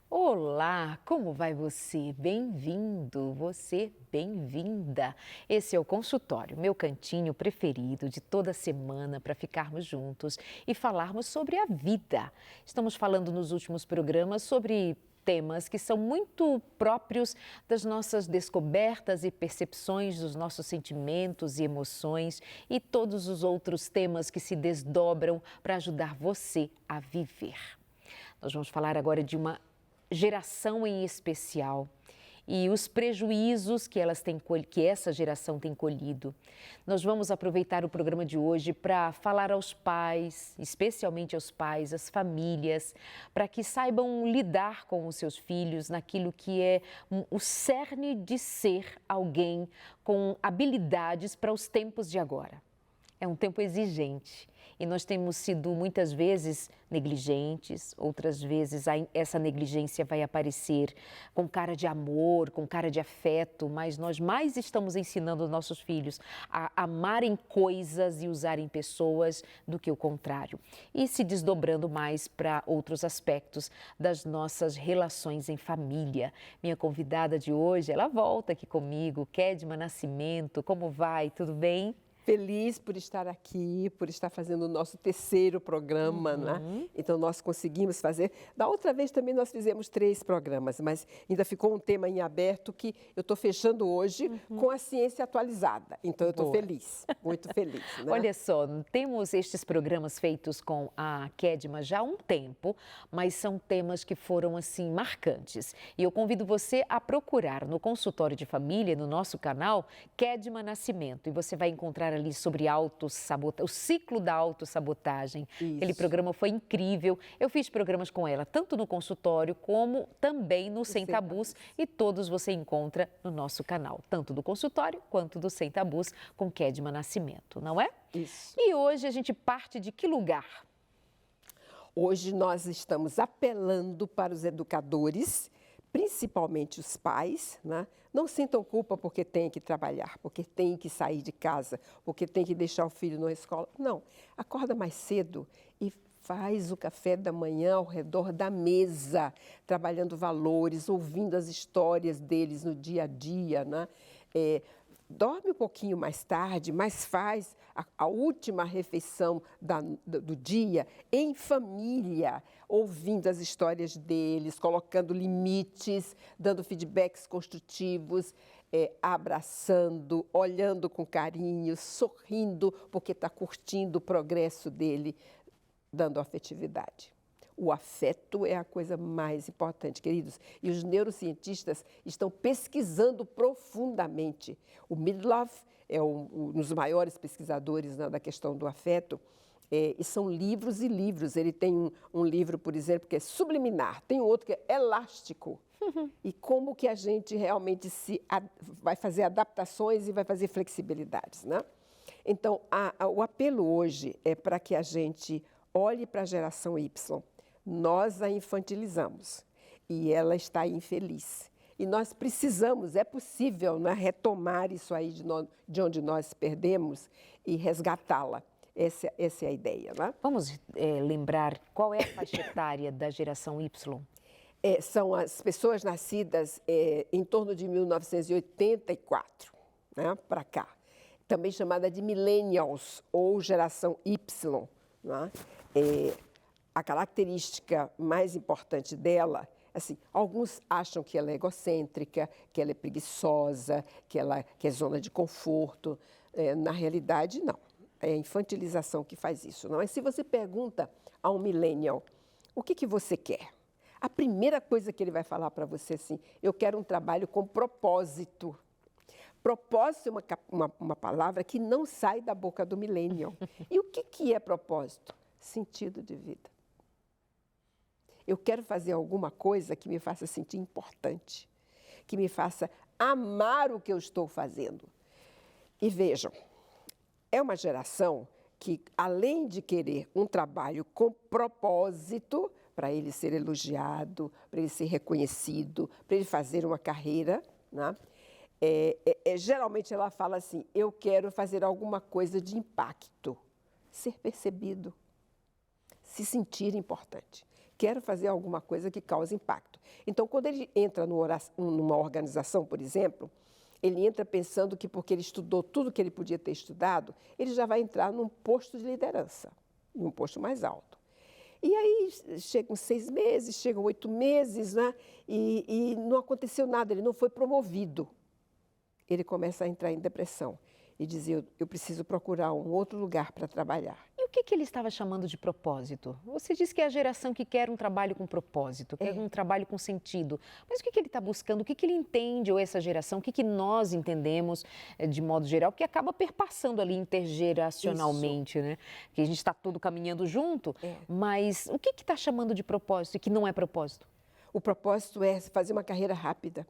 Olá, como vai você? Bem-vindo, você bem-vinda. Esse é o consultório, meu cantinho preferido de toda semana para ficarmos juntos e falarmos sobre a vida. Estamos falando nos últimos programas sobre temas que são muito próprios das nossas descobertas e percepções, dos nossos sentimentos e emoções e todos os outros temas que se desdobram para ajudar você a viver. Nós vamos falar agora de uma geração em especial e os prejuízos que essa geração tem colhido. Nós vamos aproveitar o programa de hoje para falar aos pais, especialmente aos pais, às famílias, para que saibam lidar com os seus filhos naquilo que é o cerne de ser alguém com habilidades para os tempos de agora. É um tempo exigente e nós temos sido muitas vezes negligentes, outras vezes essa negligência vai aparecer com cara de amor, com cara de afeto, mas nós mais estamos ensinando os nossos filhos a amarem coisas e usarem pessoas do que o contrário. E se desdobrando mais para outros aspectos das nossas relações em família. Minha convidada de hoje, ela volta aqui comigo, Kedma Nascimento. Como vai? Tudo bem? Feliz por estar aqui, por estar fazendo o nosso terceiro programa, né? Então, nós conseguimos fazer. Da outra vez também nós fizemos 3 programas, mas ainda ficou um tema em aberto que eu estou fechando hoje com a ciência atualizada. Então, eu estou feliz, muito feliz. Né? Olha só, temos estes programas feitos com a Kedma já há um tempo, mas são temas que foram, assim, marcantes. E eu convido você a procurar no consultório de família, no nosso canal, Kedma Nascimento, e você vai encontrar ali sobre autossabotagem, o ciclo da autossabotagem. Aquele programa foi incrível. Eu fiz programas com ela, tanto no consultório como também no Sem Tabus. E todos você encontra no nosso canal, tanto do consultório quanto do Sem Tabus, com Kedma Nascimento, não é? Isso. E hoje a gente parte de que lugar? Hoje nós estamos apelando para os educadores, principalmente os pais, né? Não sintam culpa porque têm que trabalhar, porque têm que sair de casa, porque têm que deixar o filho na escola. Não, acorda mais cedo e faz o café da manhã ao redor da mesa, trabalhando valores, ouvindo as histórias deles no dia a dia, né? Dorme um pouquinho mais tarde, mas faz a última refeição do dia em família, ouvindo as histórias deles, colocando limites, dando feedbacks construtivos, abraçando, olhando com carinho, sorrindo, porque está curtindo o progresso dele, dando afetividade. O afeto é a coisa mais importante, queridos. E os neurocientistas estão pesquisando profundamente. O Midlove é um dos maiores pesquisadores, né, da questão do afeto. E são livros e livros. Ele tem um livro, por exemplo, que é subliminar. Tem outro que é elástico. E como que a gente realmente vai fazer adaptações e vai fazer flexibilidades, né? Então, o apelo hoje é para que a gente olhe para a geração Y. Nós a infantilizamos e ela está infeliz. E nós precisamos, é possível, né, retomar isso aí de onde nós perdemos e resgatá-la. Essa é a ideia. Né? Vamos lembrar qual é a faixa etária da geração Y? São as pessoas nascidas em torno de 1984, né, para cá. Também chamada de millennials ou geração Y. Né? A característica mais importante dela, assim, alguns acham que ela é egocêntrica, que ela é preguiçosa, que é zona de conforto. Na realidade, não. É a infantilização que faz isso. Não? Mas se você pergunta a um millennial, o que você quer? A primeira coisa que ele vai falar para você é assim, eu quero um trabalho com propósito. Propósito é uma palavra que não sai da boca do millennial. E o que é propósito? Sentido de vida. Eu quero fazer alguma coisa que me faça sentir importante, que me faça amar o que eu estou fazendo. E vejam, é uma geração que, além de querer um trabalho com propósito, para ele ser elogiado, para ele ser reconhecido, para ele fazer uma carreira, né? Geralmente ela fala assim, eu quero fazer alguma coisa de impacto, ser percebido, se sentir importante. quero fazer alguma coisa que cause impacto. Então, quando ele entra numa organização, por exemplo, ele entra pensando que porque ele estudou tudo que ele podia ter estudado, ele já vai entrar num posto de liderança, num posto mais alto. E aí chegam 6 meses, chegam 8 meses, né? E não aconteceu nada, ele não foi promovido. Ele começa a entrar em depressão e dizer, eu preciso procurar um outro lugar para trabalhar. E o que ele estava chamando de propósito? Você disse que é a geração que quer um trabalho com propósito, quer um trabalho com sentido. Mas o que ele está buscando? O que ele entende, ou essa geração, o que nós entendemos de modo geral, que acaba perpassando ali intergeracionalmente, né? Que a gente está todo caminhando junto, mas o que está chamando de propósito e que não é propósito? O propósito é fazer uma carreira rápida.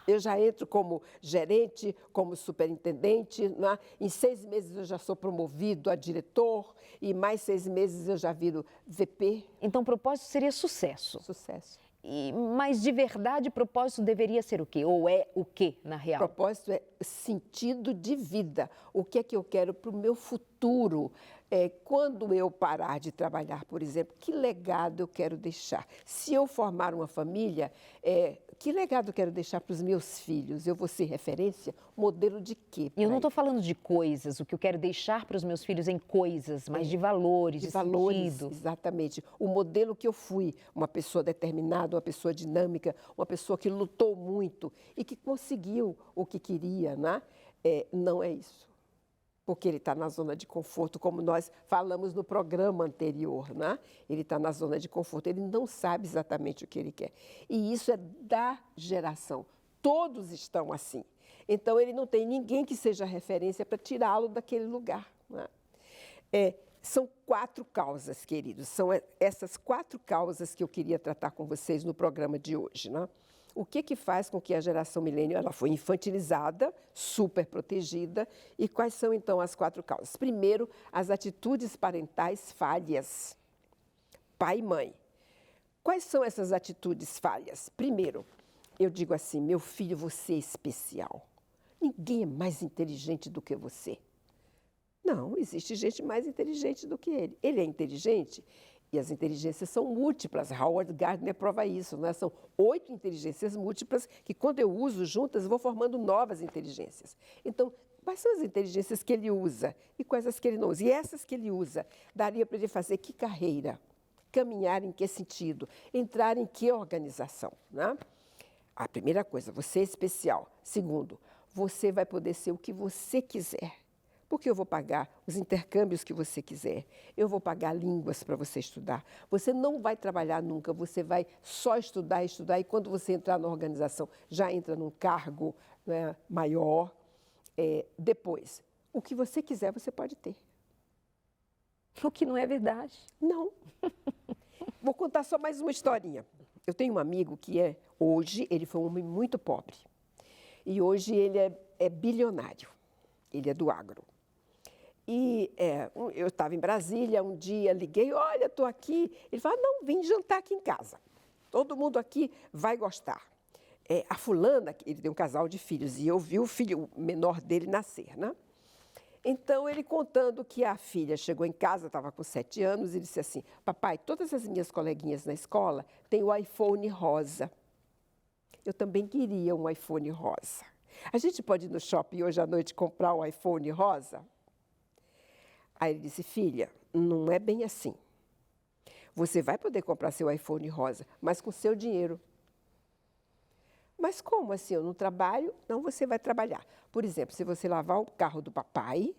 Eu já entro como gerente, como superintendente, né? Em 6 meses eu já sou promovido a diretor e mais 6 meses eu já viro VP. Então, propósito seria sucesso. Sucesso. Mas de verdade, propósito deveria ser o quê? Ou é o quê, na real? Propósito é sentido de vida. O que é que eu quero para o meu futuro? Quando eu parar de trabalhar, por exemplo, que legado eu quero deixar? Se eu formar uma família, que legado eu quero deixar para os meus filhos? Eu vou ser referência? Modelo de quê? E eu não estou falando de coisas, o que eu quero deixar para os meus filhos em coisas, mas de valores, de valores, sentido. Exatamente. O modelo que eu fui, uma pessoa determinada, uma pessoa dinâmica, uma pessoa que lutou muito e que conseguiu o que queria, né? Não é isso. Porque ele está na zona de conforto, como nós falamos no programa anterior, né? Ele está na zona de conforto, ele não sabe exatamente o que ele quer. E isso é da geração. Todos estão assim. Então, ele não tem ninguém que seja referência para tirá-lo daquele lugar, né? São 4 causas, queridos. São essas 4 causas que eu queria tratar com vocês no programa de hoje, né? O que faz com que a geração milênio ela foi infantilizada, super protegida? E quais são, então, as 4 causas? Primeiro, as atitudes parentais falhas. Pai e mãe. Quais são essas atitudes falhas? Primeiro, eu digo assim, meu filho, você é especial. Ninguém é mais inteligente do que você. Não, existe gente mais inteligente do que ele. Ele é inteligente e as inteligências são múltiplas. Howard Gardner prova isso, né? São 8 inteligências múltiplas que, quando eu uso juntas, vou formando novas inteligências. Então, quais são as inteligências que ele usa e quais as que ele não usa? E essas que ele usa, daria para ele fazer que carreira? Caminhar em que sentido? Entrar em que organização, né? A primeira coisa, você é especial. Segundo, você vai poder ser o que você quiser. Porque eu vou pagar os intercâmbios que você quiser, eu vou pagar línguas para você estudar. Você não vai trabalhar nunca, você vai só estudar, estudar, e quando você entrar na organização, já entra num cargo, né, maior. Depois, o que você quiser, você pode ter. O que não é verdade. Não. Vou contar só mais uma historinha. Eu tenho um amigo que hoje, ele foi um homem muito pobre. E hoje ele é bilionário. Ele é do agro. E eu estava em Brasília um dia, liguei, olha, estou aqui. Ele falou, não, vim jantar aqui em casa. Todo mundo aqui vai gostar. A fulana, ele tem um casal de filhos, e eu vi o filho menor dele nascer, né? Então, ele contando que a filha chegou em casa, estava com 7 anos, e disse assim, papai, todas as minhas coleguinhas na escola têm o iPhone rosa. Eu também queria um iPhone rosa. A gente pode ir no shopping hoje à noite comprar um iPhone rosa? Aí ele disse, filha, não é bem assim. Você vai poder comprar seu iPhone rosa, mas com seu dinheiro. Mas como assim? Eu não trabalho? Não, você vai trabalhar. Por exemplo, se você lavar o carro do papai,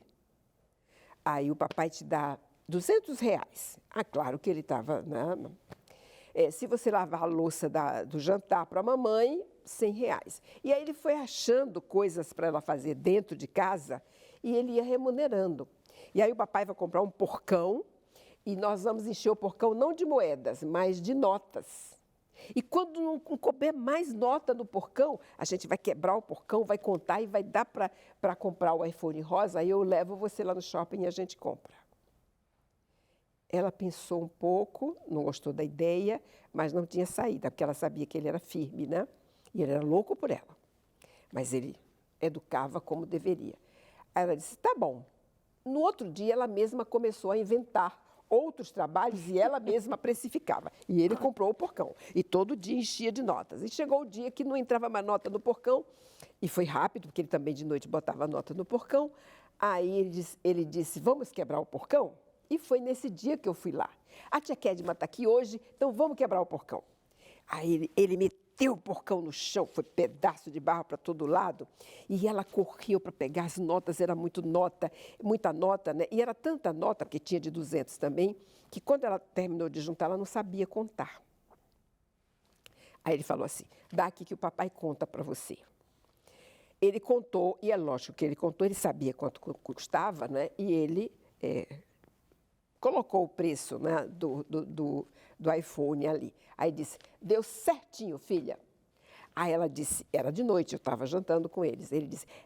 aí o papai te dá R$200. Ah, claro que ele estava, né? Se você lavar a louça do jantar para a mamãe, R$100. E aí ele foi achando coisas para ela fazer dentro de casa e ele ia remunerando. E aí o papai vai comprar um porcão e nós vamos encher o porcão não de moedas, mas de notas. E quando não couber mais nota no porcão, a gente vai quebrar o porcão, vai contar e vai dar para comprar o iPhone rosa, aí eu levo você lá no shopping e a gente compra. Ela pensou um pouco, não gostou da ideia, mas não tinha saída, porque ela sabia que ele era firme, né? E ele era louco por ela. Mas ele educava como deveria. Aí ela disse, tá bom. No outro dia, ela mesma começou a inventar outros trabalhos e ela mesma precificava. E ele comprou o porcão. E todo dia enchia de notas. E chegou o dia que não entrava mais nota no porcão. E foi rápido, porque ele também de noite botava nota no porcão. Aí ele disse, vamos quebrar o porcão? E foi nesse dia que eu fui lá. A tia Kedma está aqui hoje, então vamos quebrar o porcão. Aí ele meteu o porcão no chão, foi pedaço de barro para todo lado. E ela correu para pegar as notas, era muita nota, né? E era tanta nota, porque tinha de 200 também, que quando ela terminou de juntar, ela não sabia contar. Aí ele falou assim, dá aqui que o papai conta para você. Ele contou, e é lógico que ele contou, ele sabia quanto custava, né? E ele colocou o preço, né, do iPhone ali. Aí disse, deu certinho, filha. Aí ela disse, era de noite, eu estava jantando com eles.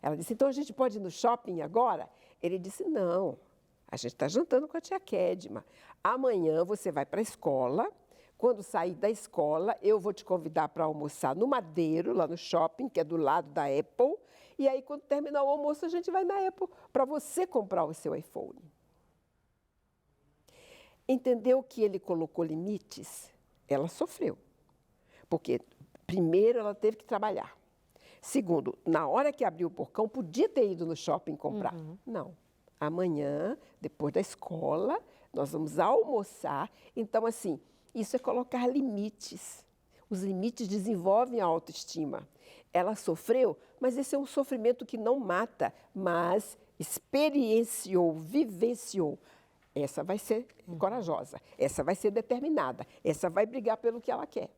Ela disse, então a gente pode ir no shopping agora? Ele disse, não, a gente está jantando com a tia Kedma. Amanhã você vai para a escola. Quando sair da escola, eu vou te convidar para almoçar no Madeiro, lá no shopping, que é do lado da Apple. E aí, quando terminar o almoço, a gente vai na Apple para você comprar o seu iPhone. Entendeu que ele colocou limites? Ela sofreu. Porque, primeiro, ela teve que trabalhar. Segundo, na hora que abriu o porcão, podia ter ido no shopping comprar. Não. Amanhã, depois da escola, nós vamos almoçar. Então, assim, isso é colocar limites. Os limites desenvolvem a autoestima. Ela sofreu, mas esse é um sofrimento que não mata, mas experienciou, vivenciou. Essa vai ser corajosa, essa vai ser determinada, essa vai brigar pelo que ela quer.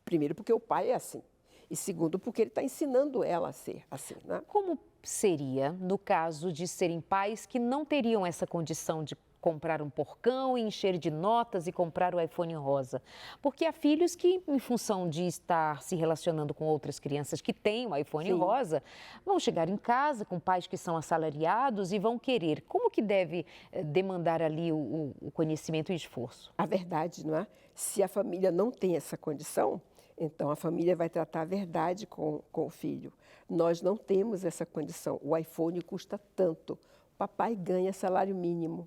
Primeiro, porque o pai é assim. E segundo, porque ele está ensinando ela a ser assim, né? Como seria no caso de serem pais que não teriam essa condição de comprar um porcão, encher de notas e comprar o iPhone rosa? Porque há filhos que, em função de estar se relacionando com outras crianças que têm o iPhone rosa, vão chegar em casa com pais que são assalariados e vão querer. Como que deve demandar ali o conhecimento e esforço? A verdade, não é? Se a família não tem essa condição, então a família vai tratar a verdade com o filho. Nós não temos essa condição. O iPhone custa tanto. O papai ganha salário mínimo.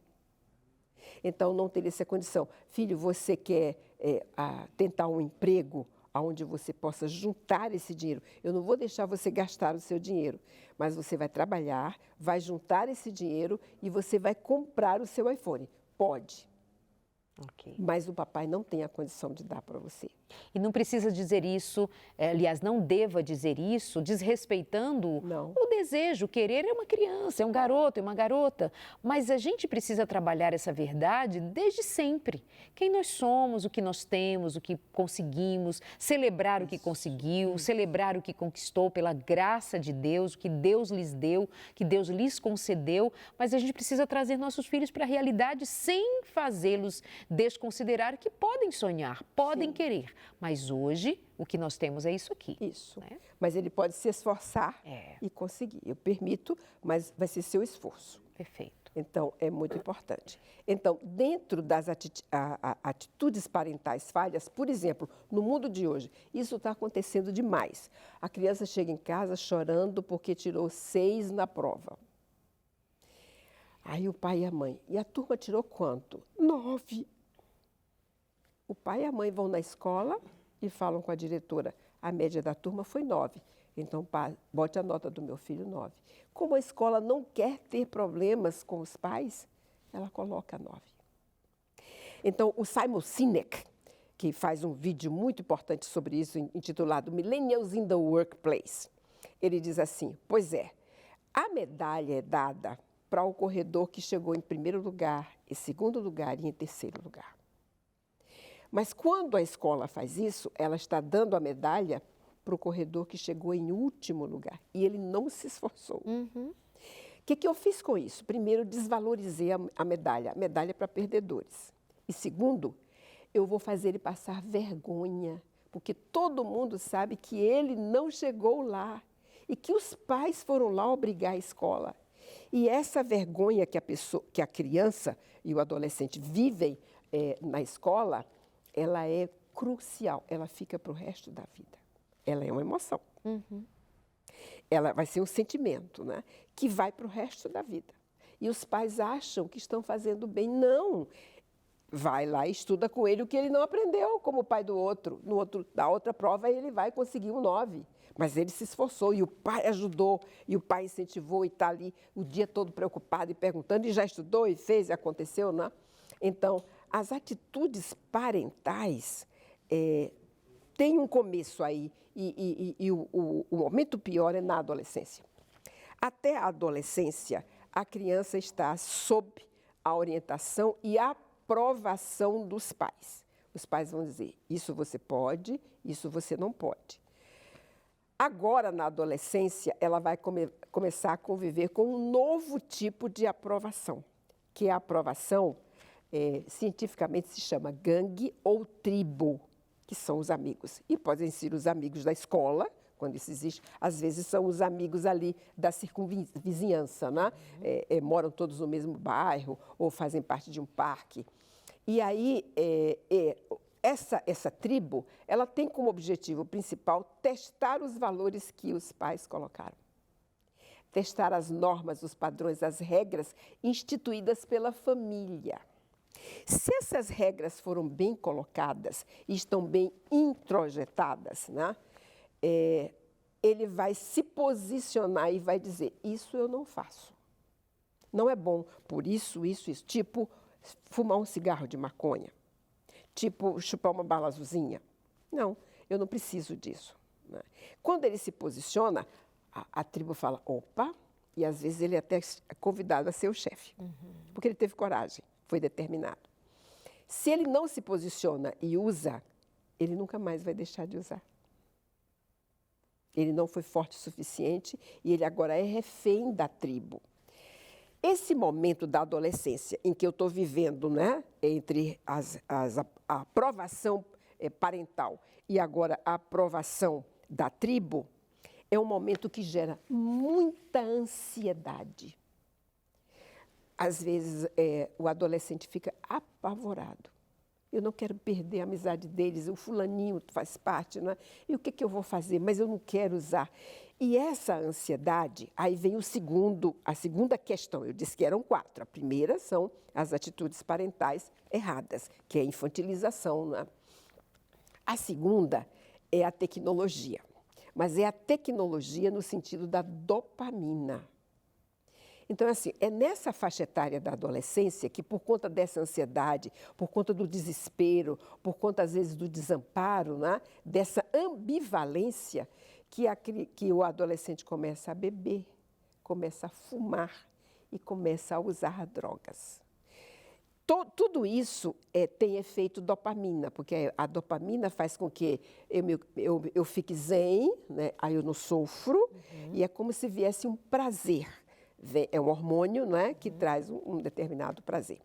Então, não teria essa condição. Filho, você quer tentar um emprego onde você possa juntar esse dinheiro? Eu não vou deixar você gastar o seu dinheiro, mas você vai trabalhar, vai juntar esse dinheiro e você vai comprar o seu iPhone. Pode. Okay. Mas o papai não tem a condição de dar para você. E não precisa dizer isso, aliás, não deva dizer isso, desrespeitando o desejo. Querer é uma criança, é um garoto, é uma garota. Mas a gente precisa trabalhar essa verdade desde sempre. Quem nós somos, o que nós temos, o que conseguimos, celebrar o que conseguiu, celebrar o que conquistou pela graça de Deus, o que Deus lhes deu, que Deus lhes concedeu. Mas a gente precisa trazer nossos filhos para a realidade sem fazê-los desconsiderar que podem sonhar, podem querer. Mas hoje, o que nós temos é isso aqui. Isso. Né? Mas ele pode se esforçar e conseguir. Eu permito, mas vai ser seu esforço. Perfeito. Então, é muito importante. Então, dentro das atitudes parentais falhas, por exemplo, no mundo de hoje, isso está acontecendo demais. A criança chega em casa chorando porque tirou 6 na prova. Aí o pai e a mãe, e a turma tirou quanto? 9. O pai e a mãe vão na escola e falam com a diretora, a média da turma foi 9. Então, pai, bote a nota do meu filho 9. Como a escola não quer ter problemas com os pais, ela coloca 9. Então, o Simon Sinek, que faz um vídeo muito importante sobre isso, intitulado Millennials in the Workplace, ele diz assim, pois é, a medalha é dada para o corredor que chegou em primeiro lugar, em segundo lugar e em terceiro lugar. Mas quando a escola faz isso, ela está dando a medalha para o corredor que chegou em último lugar. E ele não se esforçou. O que eu fiz com isso? Primeiro, desvalorizei a medalha. A medalha é para perdedores. E segundo, eu vou fazer ele passar vergonha, porque todo mundo sabe que ele não chegou lá e que os pais foram lá obrigar a escola. E essa vergonha que a criança e o adolescente vivem na escola, ela é crucial, ela fica para o resto da vida. Ela é uma emoção. Ela vai ser um sentimento, né, que vai para o resto da vida. E os pais acham que estão fazendo bem. Não, vai lá e estuda com ele o que ele não aprendeu, como o pai do outro. Da outra prova, ele vai conseguir um 9. Mas ele se esforçou e o pai ajudou, e o pai incentivou e está ali o dia todo preocupado e perguntando, e já estudou e fez e aconteceu, né? Então, as atitudes parentais têm um começo aí, e o momento pior é na adolescência. Até a adolescência, a criança está sob a orientação e a aprovação dos pais. Os pais vão dizer, isso você pode, isso você não pode. Agora, na adolescência, ela vai começar a conviver com um novo tipo de aprovação, que é a aprovação, cientificamente se chama gangue ou tribo, que são os amigos. E podem ser os amigos da escola, quando isso existe, às vezes são os amigos ali da circunvizinhança, né? Moram todos no mesmo bairro ou fazem parte de um parque. E aí, essa tribo, ela tem como objetivo principal testar os valores que os pais colocaram. Testar as normas, os padrões, as regras instituídas pela família. Se essas regras foram bem colocadas e estão bem introjetadas, né, ele vai se posicionar e vai dizer, isso eu não faço. Não é bom por isso, isso, isso. Tipo, fumar um cigarro de maconha. Tipo, chupar uma bala azulzinha. Não, eu não preciso disso. Né? Quando ele se posiciona, a tribo fala, opa, e às vezes ele é até convidado a ser o chefe, porque ele teve coragem, foi determinado. Se ele não se posiciona e usa, ele nunca mais vai deixar de usar. Ele não foi forte o suficiente e ele agora é refém da tribo. Esse momento da adolescência em que eu estou vivendo, né, entre a aprovação parental e agora a aprovação da tribo, é um momento que gera muita ansiedade. Às vezes, o adolescente fica apavorado. Eu não quero perder a amizade deles, o fulaninho faz parte, né? E o que eu vou fazer? Mas eu não quero usar. E essa ansiedade, aí vem a segunda questão. Eu disse que eram 4. A primeira são as atitudes parentais erradas, que é a infantilização, né? A segunda é a tecnologia, mas é a tecnologia no sentido da dopamina. Então, assim, é nessa faixa etária da adolescência que, por conta dessa ansiedade, por conta do desespero, por conta, às vezes, do desamparo, né? Dessa ambivalência, que o adolescente começa a beber, começa a fumar e começa a usar drogas. Tudo isso tem efeito dopamina, porque a dopamina faz com que eu fique zen, né? Aí eu não sofro, e é como se viesse um prazer. É um hormônio, né, que traz um determinado prazer.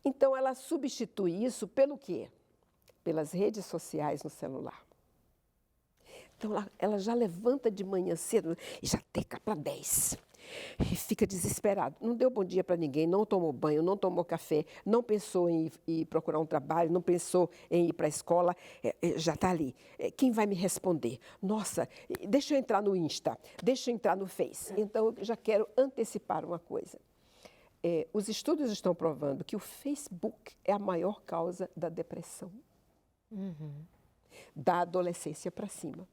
Então, ela substitui isso pelo quê? Pelas redes sociais no celular. Então, ela já levanta de manhã cedo e já teca para 10. E fica desesperado. Não deu bom dia para ninguém, não tomou banho, não tomou café, não pensou em ir procurar um trabalho, não pensou em ir para a escola, já está ali. Quem vai me responder? Nossa, deixa eu entrar no Insta, deixa eu entrar no Face. Então, eu já quero antecipar uma coisa. Os estudos estão provando que o Facebook é a maior causa da depressão. Da adolescência para cima.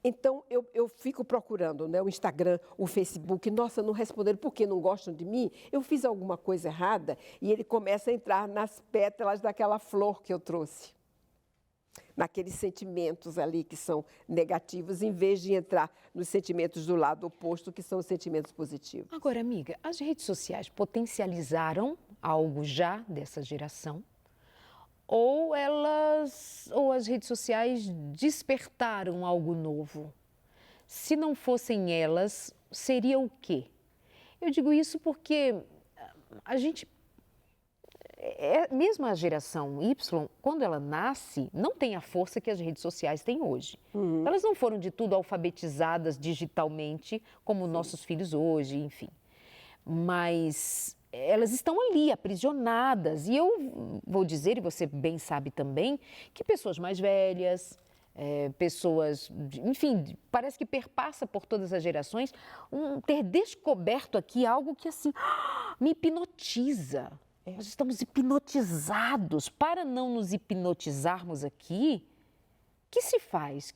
Então, eu fico procurando, né, o Instagram, o Facebook. Nossa, não responderam porque não gostam de mim? Eu fiz alguma coisa errada? E ele começa a entrar nas pétalas daquela flor que eu trouxe. Naqueles sentimentos ali que são negativos, em vez de entrar nos sentimentos do lado oposto, que são os sentimentos positivos. Agora, amiga, as redes sociais potencializaram algo já dessa geração? Ou as redes sociais despertaram algo novo? Se não fossem elas, seria o quê? Eu digo isso porque a gente, mesmo a geração Y, quando ela nasce, não tem a força que as redes sociais têm hoje. Elas não foram de tudo alfabetizadas digitalmente, como nossos filhos hoje, enfim. Mas elas estão ali, aprisionadas. E eu vou dizer, e você bem sabe também, que pessoas mais velhas, pessoas, enfim, parece que perpassa por todas as gerações, ter descoberto aqui algo que, assim, me hipnotiza. Nós estamos hipnotizados. Para não nos hipnotizarmos aqui, o que se faz?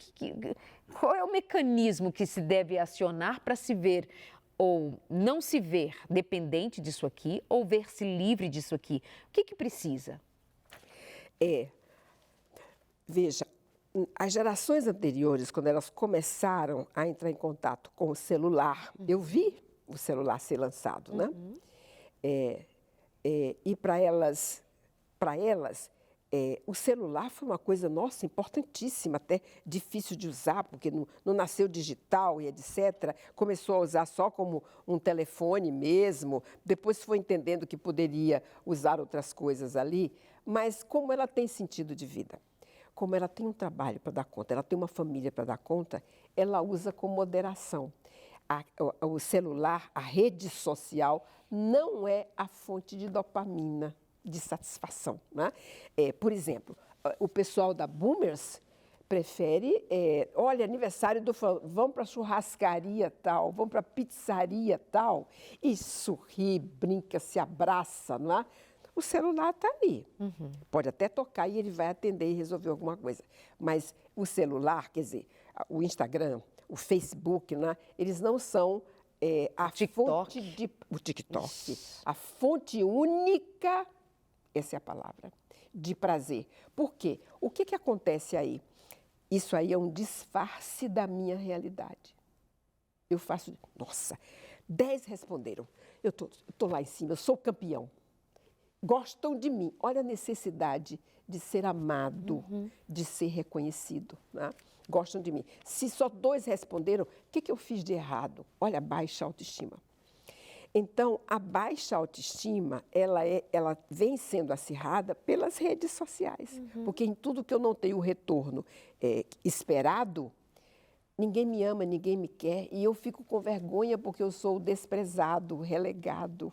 Qual é o mecanismo que se deve acionar para se ver ou não se ver dependente disso aqui ou ver-se livre disso aqui? O que precisa? Veja, as gerações anteriores, quando elas começaram a entrar em contato com o celular, eu vi o celular ser lançado, né? E para elas, o celular foi uma coisa, nossa, importantíssima, até difícil de usar, porque não nasceu digital e etc. Começou a usar só como um telefone mesmo, depois foi entendendo que poderia usar outras coisas ali, mas como ela tem sentido de vida, como ela tem um trabalho para dar conta, ela tem uma família para dar conta, ela usa com moderação. O celular, a rede social, não é a fonte de dopamina, de satisfação, né? Por exemplo, o pessoal da Boomers prefere, olha, aniversário do fã, vamos para a churrascaria tal, vamos para a pizzaria tal, e sorri, brinca, se abraça, não é? O celular está ali. Pode até tocar e ele vai atender e resolver alguma coisa. Mas o celular, quer dizer, o Instagram, o Facebook, né, eles não são a fonte de... O TikTok. Isso. A fonte única, essa é a palavra, de prazer. Por quê? O que acontece aí? Isso aí é um disfarce da minha realidade. Eu faço... Nossa, 10 responderam. Eu tô lá em cima, eu sou campeão. Gostam de mim. Olha a necessidade de ser amado, de ser reconhecido, né? Gostam de mim. Se só 2 responderam, o que eu fiz de errado? Olha, baixa autoestima. Então, a baixa autoestima, ela vem sendo acirrada pelas redes sociais. Porque em tudo que eu não tenho o retorno esperado, ninguém me ama, ninguém me quer, e eu fico com vergonha porque eu sou desprezado, relegado.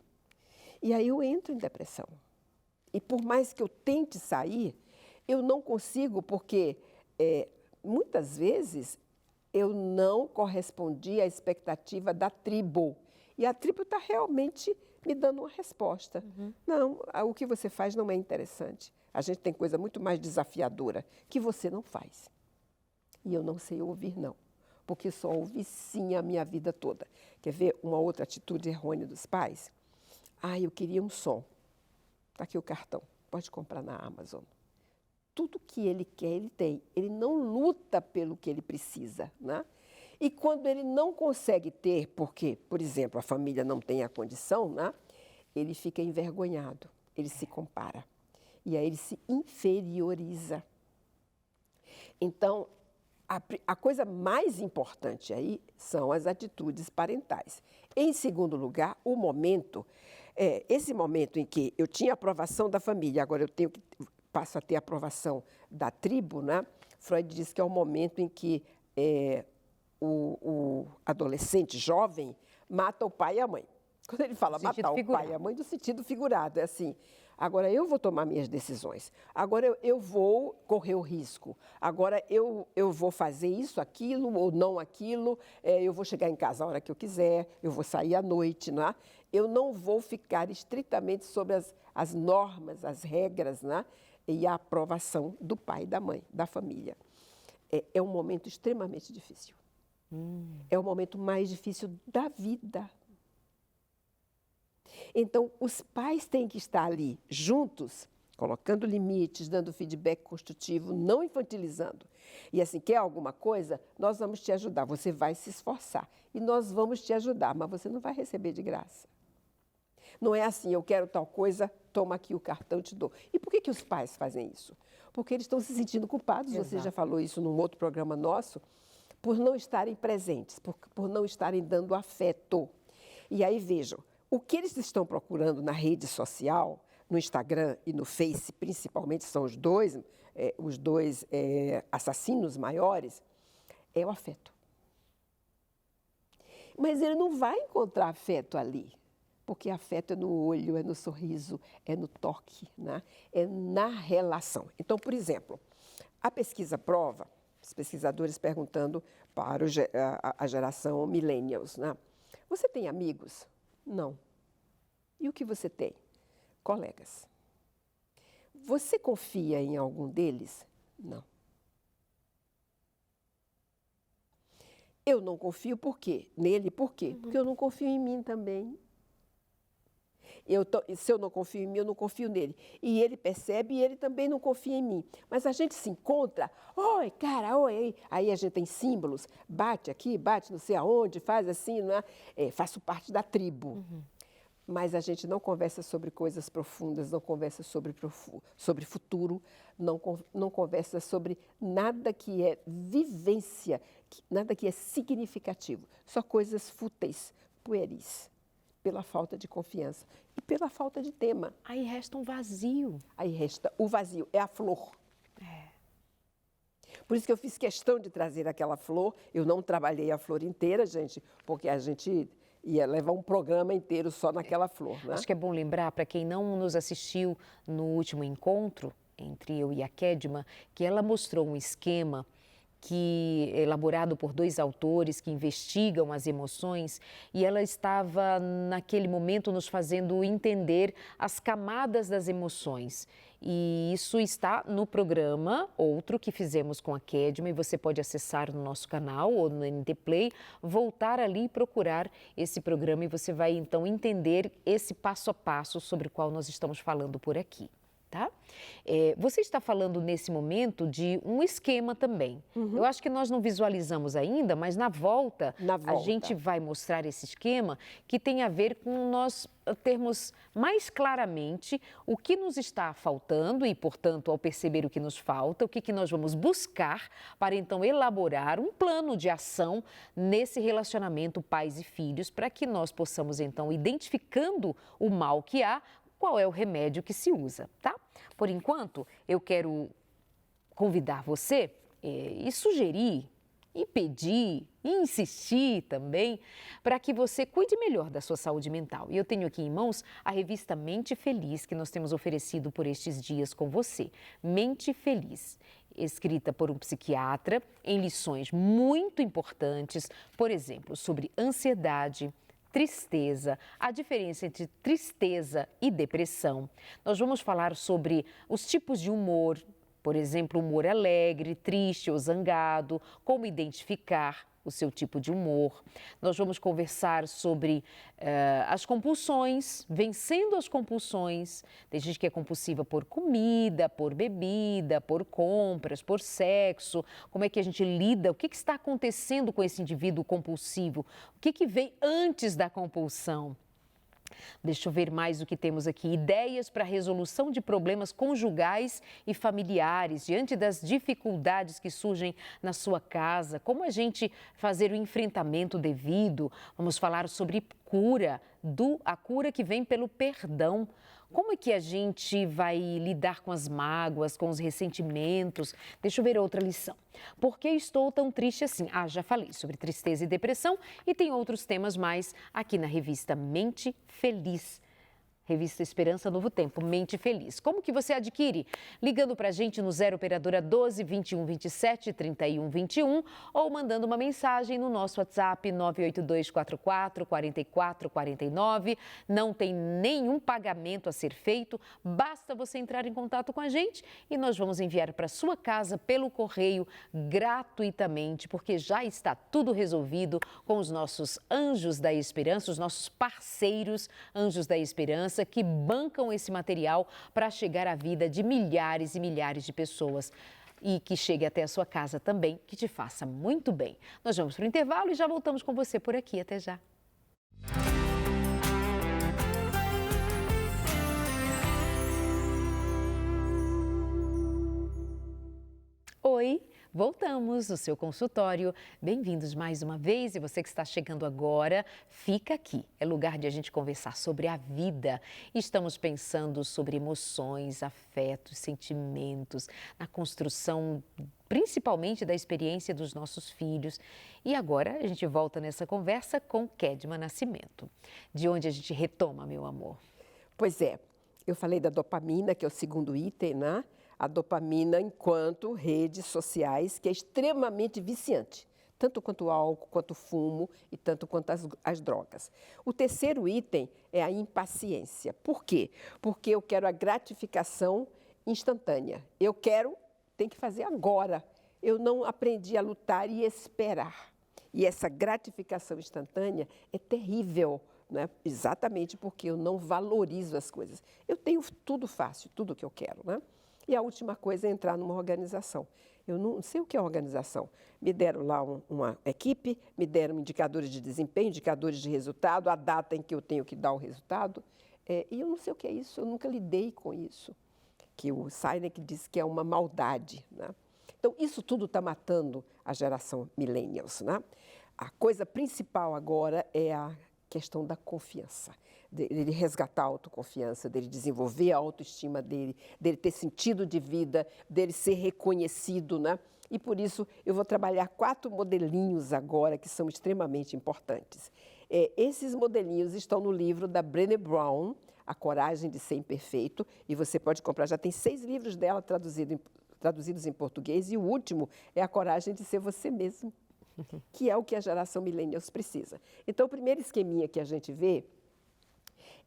E aí eu entro em depressão. E por mais que eu tente sair, eu não consigo, porque muitas vezes eu não correspondi à expectativa da tribo. E a tribo está realmente me dando uma resposta. Não, o que você faz não é interessante. A gente tem coisa muito mais desafiadora que você não faz. E eu não sei ouvir não, porque só ouvi sim a minha vida toda. Quer ver uma outra atitude errônea dos pais? Eu queria um som. Está aqui o cartão, pode comprar na Amazon. Tudo que ele quer, ele tem. Ele não luta pelo que ele precisa, né? E quando ele não consegue ter, porque, por exemplo, a família não tem a condição, né? Ele fica envergonhado, ele se compara. E aí ele se inferioriza. Então, a coisa mais importante aí são as atitudes parentais. Em segundo lugar, o momento, esse momento em que eu tinha aprovação da família, agora eu passo a ter aprovação da tribo, né? Freud diz que é o momento em que o adolescente jovem mata o pai e a mãe. Quando ele fala matar o pai e a mãe, no sentido figurado, é assim, agora eu vou tomar minhas decisões, agora eu vou correr o risco, agora eu vou fazer isso, aquilo ou não aquilo, eu vou chegar em casa a hora que eu quiser, eu vou sair à noite, né? Eu não vou ficar estritamente sobre as normas, as regras, né? E a aprovação do pai e da mãe, da família. É um momento extremamente difícil. É o momento mais difícil da vida. Então, os pais têm que estar ali juntos, colocando limites, dando feedback construtivo, não infantilizando. E assim, quer alguma coisa? Nós vamos te ajudar, você vai se esforçar. E nós vamos te ajudar, mas você não vai receber de graça. Não é assim, eu quero tal coisa, toma aqui o cartão, te dou. E por que os pais fazem isso? Porque eles estão se sentindo culpados, Exato. Você já falou isso num outro programa nosso, por não estarem presentes, por não estarem dando afeto. E aí, vejam, o que eles estão procurando na rede social, no Instagram e no Face, principalmente, são os dois assassinos maiores, é o afeto. Mas ele não vai encontrar afeto ali, porque afeto é no olho, é no sorriso, é no toque, né? É na relação. Então, por exemplo, a pesquisa prova, os pesquisadores perguntando para a geração millennials, né? Você tem amigos? Não. E o que você tem? colegas. Você confia em algum deles? Não. Eu não confio por quê? Nele por quê? Porque eu não confio em mim também. Se eu não confio em mim, eu não confio nele. E ele percebe e ele também não confia em mim. Mas a gente se encontra, oi, cara, oi. Aí a gente tem símbolos, bate aqui, bate não sei aonde, faz assim, não é? Faço parte da tribo. Mas a gente não conversa sobre coisas profundas, não conversa sobre futuro, não conversa sobre nada que é vivência, nada que é significativo. Só coisas fúteis, pueris, pela falta de confiança e pela falta de tema. Aí resta um vazio. Aí resta o vazio, é a flor. Por isso que eu fiz questão de trazer aquela flor. Eu não trabalhei a flor inteira, gente, porque a gente ia levar um programa inteiro só naquela flor, né? Acho que é bom lembrar, para quem não nos assistiu no último encontro entre eu e a Kedma, que ela mostrou um esquema elaborado por 2 autores que investigam as emoções, e ela estava, naquele momento, nos fazendo entender as camadas das emoções. E isso está no programa, outro que fizemos com a Kedma, e você pode acessar no nosso canal ou no NT Play, voltar ali e procurar esse programa, e você vai então entender esse passo a passo sobre o qual nós estamos falando por aqui. Tá? Você está falando nesse momento de um esquema também. Eu acho que nós não visualizamos ainda, mas na volta a gente vai mostrar esse esquema que tem a ver com nós termos mais claramente o que nos está faltando e, portanto, ao perceber o que nos falta, o que nós vamos buscar para então elaborar um plano de ação nesse relacionamento pais e filhos, para que nós possamos então, identificando o mal que há, qual é o remédio que se usa, tá? Por enquanto, eu quero convidar você e sugerir, e pedir, e insistir também, para que você cuide melhor da sua saúde mental. E eu tenho aqui em mãos a revista Mente Feliz, que nós temos oferecido por estes dias com você. Mente Feliz, escrita por um psiquiatra, em lições muito importantes, por exemplo, sobre ansiedade, tristeza, a diferença entre tristeza e depressão. Nós vamos falar sobre os tipos de humor, por exemplo, humor alegre, triste ou zangado, como identificar o seu tipo de humor. Nós vamos conversar sobre as compulsões, vencendo as compulsões. Tem gente que é compulsiva por comida, por bebida, por compras, por sexo. Como é que a gente lida? O que está acontecendo com esse indivíduo compulsivo? O que vem antes da compulsão? Deixa eu ver mais o que temos aqui. Ideias para a resolução de problemas conjugais e familiares diante das dificuldades que surgem na sua casa. Como a gente fazer o enfrentamento devido. Vamos falar sobre cura, a cura que vem pelo perdão. Como é que a gente vai lidar com as mágoas, com os ressentimentos? Deixa eu ver outra lição. Por que estou tão triste assim? Já falei sobre tristeza e depressão e tem outros temas mais aqui na revista Mente Feliz. Revista Esperança Novo Tempo, Mente Feliz. Como que você adquire? Ligando para a gente no 0 operadora 12 21 27 31 21 ou mandando uma mensagem no nosso WhatsApp 982 44 44 49. Não tem nenhum pagamento a ser feito, basta você entrar em contato com a gente e nós vamos enviar para sua casa pelo correio gratuitamente, porque já está tudo resolvido com os nossos anjos da esperança, os nossos parceiros anjos da esperança, que bancam esse material para chegar à vida de milhares e milhares de pessoas e que chegue até a sua casa também, que te faça muito bem. Nós vamos para o intervalo e já voltamos com você por aqui. Até já. Oi! Voltamos no seu consultório. Bem-vindos mais uma vez. E você que está chegando agora, fica aqui. É lugar de a gente conversar sobre a vida. Estamos pensando sobre emoções, afetos, sentimentos, na construção principalmente da experiência dos nossos filhos. E agora a gente volta nessa conversa com Kedma Nascimento. De onde a gente retoma, meu amor? Pois é, eu falei da dopamina, que é o segundo item, né? A dopamina enquanto redes sociais, que é extremamente viciante. tanto quanto o álcool, quanto o fumo e tanto quanto as drogas. O terceiro item é a impaciência. Por quê? Porque eu quero a gratificação instantânea. Tem que fazer agora. Eu não aprendi a lutar e esperar. E essa gratificação instantânea é terrível, né? Exatamente porque eu não valorizo as coisas. Eu tenho tudo fácil, tudo que eu quero, né? E a última coisa é entrar numa organização. Eu não sei o que é organização. Me deram lá uma equipe, me deram indicadores de desempenho, indicadores de resultado, a data em que eu tenho que dar o resultado. E eu não sei o que é isso, eu nunca lidei com isso. Que o Sinek diz que é uma maldade, né? Então, isso tudo está matando a geração millennials, né? A coisa principal agora é a questão da confiança, dele resgatar a autoconfiança, dele desenvolver a autoestima dele ter sentido de vida, dele ser reconhecido, né? E por isso eu vou trabalhar 4 modelinhos agora que são extremamente importantes. Esses modelinhos estão no livro da Brené Brown, A Coragem de Ser Imperfeito, e você pode comprar, já tem 6 livros dela traduzidos em português, e o último é A Coragem de Ser Você Mesmo, que é o que a geração millennials precisa. Então, o primeiro esqueminha que a gente vê,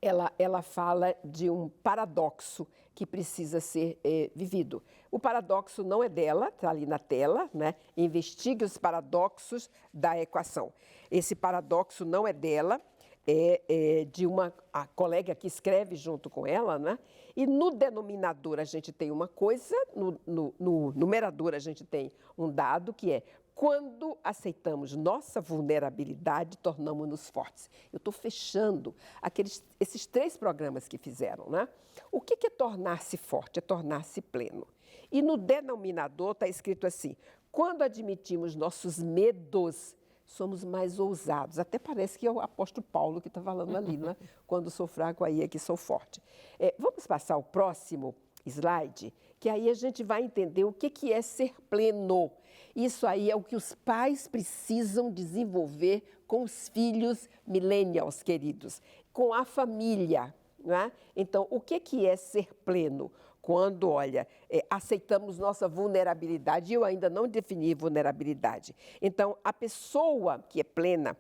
ela fala de um paradoxo que precisa ser vivido. O paradoxo não é dela, está ali na tela, né? Investigue os paradoxos da equação. Esse paradoxo não é dela, é de a colega que escreve junto com ela, né? E no denominador a gente tem uma coisa, no numerador a gente tem um dado que é: quando aceitamos nossa vulnerabilidade, tornamos-nos fortes. Eu estou fechando esses 3 programas que fizeram, né? O que é tornar-se forte? É tornar-se pleno. E no denominador está escrito assim: quando admitimos nossos medos, somos mais ousados. Até parece que é o apóstolo Paulo que está falando ali, né? Quando sou fraco, aí é que sou forte. Vamos passar o próximo slide, que aí a gente vai entender o que é ser pleno. Isso aí é o que os pais precisam desenvolver com os filhos millennials, queridos, com a família, né? Então, o que é ser pleno? Quando, aceitamos nossa vulnerabilidade, eu ainda não defini vulnerabilidade. Então, a pessoa que é plena,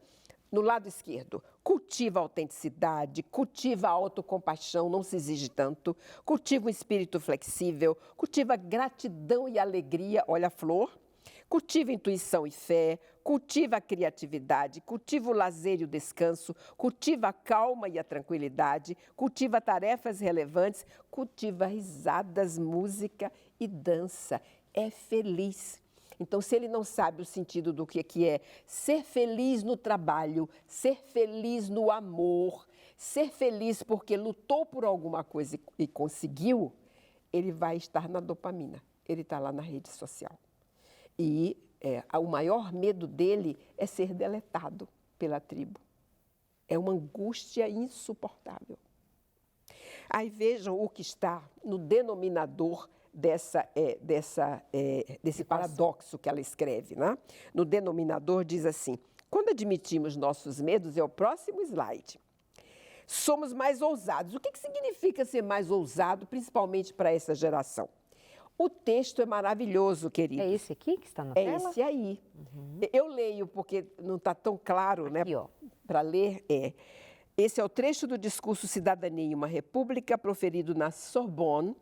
no lado esquerdo, cultiva a autenticidade, cultiva a autocompaixão, não se exige tanto, cultiva um espírito flexível, cultiva gratidão e alegria, olha a flor, cultiva intuição e fé, cultiva a criatividade, cultiva o lazer e o descanso, cultiva a calma e a tranquilidade, cultiva tarefas relevantes, cultiva risadas, música e dança. É feliz. Então, se ele não sabe o sentido do que é ser feliz no trabalho, ser feliz no amor, ser feliz porque lutou por alguma coisa e conseguiu, ele vai estar na dopamina, ele está lá na rede social. E o maior medo dele é ser deletado pela tribo. É uma angústia insuportável. Aí vejam o que está no denominador desse paradoxo que ela escreve, né? No denominador diz assim: quando admitimos nossos medos, é o próximo slide, somos mais ousados. O que significa ser mais ousado, principalmente para essa geração? O texto é maravilhoso, querido. É esse aqui que está na tela? É esse aí. Uhum. Eu leio porque não está tão claro, aqui, né? Para ler, Esse é o trecho do discurso Cidadania em uma República, proferido na Sorbonne,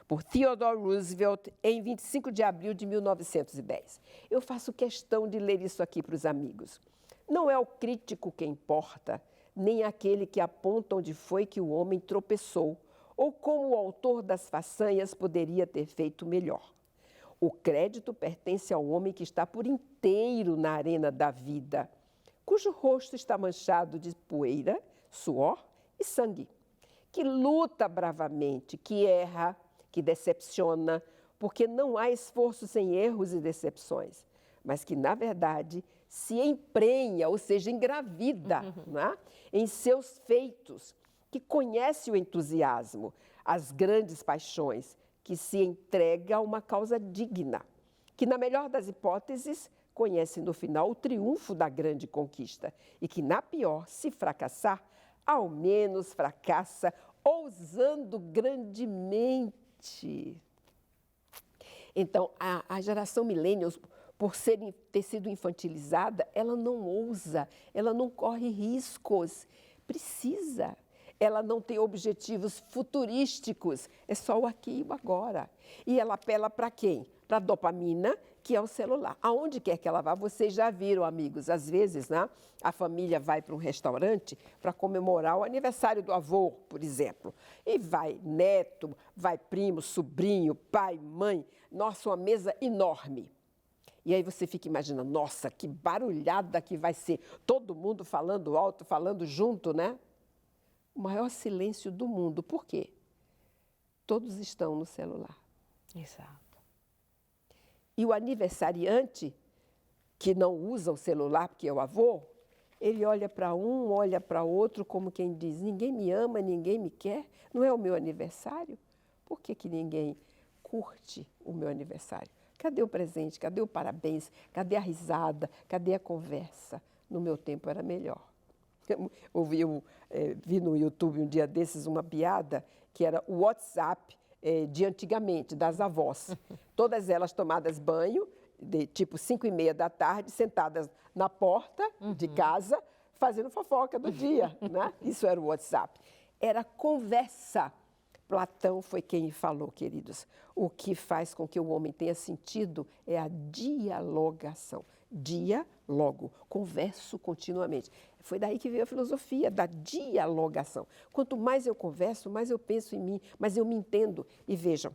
por Theodore Roosevelt, em 25 de abril de 1910. Eu faço questão de ler isso aqui para os amigos. Não é o crítico que importa, nem aquele que aponta onde foi que o homem tropeçou, ou como o autor das façanhas poderia ter feito melhor. O crédito pertence ao homem que está por inteiro na arena da vida, cujo rosto está manchado de poeira, suor e sangue, que luta bravamente, que erra, que decepciona, porque não há esforço sem erros e decepções, mas que, na verdade, se emprenha, ou seja, engravida, né, em seus feitos, que conhece o entusiasmo, as grandes paixões, que se entrega a uma causa digna, que, na melhor das hipóteses, conhece no final o triunfo da grande conquista e que, na pior, se fracassar, ao menos fracassa ousando grandemente. Então, a geração millennials, por ter sido infantilizada, ela não ousa, ela não corre riscos. Precisa. Ela não tem objetivos futurísticos, é só o aqui e o agora. E ela apela para quem? Para a dopamina, que é o celular. Aonde quer que ela vá, vocês já viram, amigos, às vezes, né, a família vai para um restaurante para comemorar o aniversário do avô, por exemplo. E vai neto, vai primo, sobrinho, pai, mãe. Nossa, uma mesa enorme. E aí você fica imaginando, nossa, que barulhada que vai ser. Todo mundo falando alto, falando junto, né? O maior silêncio do mundo. Por quê? Todos estão no celular. Exato. E o aniversariante, que não usa o celular, porque é o avô, ele olha para um, olha para outro, como quem diz, ninguém me ama, ninguém me quer, não é o meu aniversário? Por que ninguém curte o meu aniversário? Cadê o presente? Cadê o parabéns? Cadê a risada? Cadê a conversa? No meu tempo era melhor. Vi no YouTube um dia desses uma piada que era o WhatsApp de antigamente, das avós. Todas elas tomadas banho, de tipo 5h30 da tarde, sentadas na porta de casa, fazendo fofoca do dia. Né? Isso era o WhatsApp. Era conversa. Platão foi quem falou, queridos. O que faz com que o homem tenha sentido é a dialogação. Dialogo, converso continuamente. Foi daí que veio a filosofia da dialogação. Quanto mais eu converso, mais eu penso em mim, mais eu me entendo. E vejam,